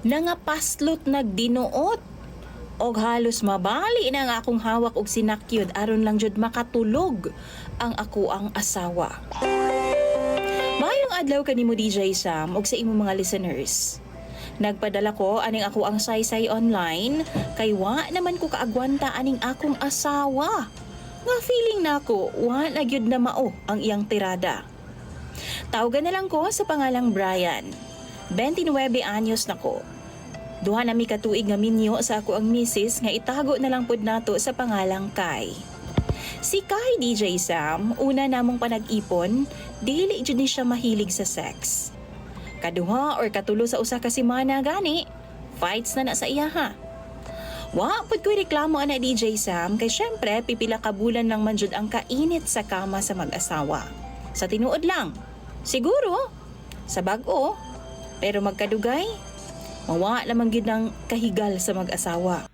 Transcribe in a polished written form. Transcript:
Nangapaslot nagdinuot. Og halos mabali na ang akong hawak og sinakyod aron lang jud makatulog ang ako ang asawa. Mayong adlaw kanimo DJ Sam og sa imong mga listeners. Nagpadala ko aning ako ang saysay online kay wa naman ko kaagwanta aning akong asawa. Nga feeling nako wa na gyud na mao ang iyang tirada. Tawagan na lang ko sa pangalang Brian. 29 anyos nako. Duha na mi katuig nga minyo sa ako ang misis nga itago na lang pud nato sa pangalang Kai. Si Kai DJ Sam, una namong panag-ipon, dili jud ni siya mahilig sa sex. Kaduha or katulo sa usa ka semana gani, fights na sa iya ha. Wa pud ko'y reklamo ana DJ Sam kay syempre pipila ka bulan lang man jud ang kainit sa kama sa mag-asawa. Sa tinuod lang, siguro sa bag-o, pero magkadugay mawa lamang gid ng kahigal sa mag-asawa.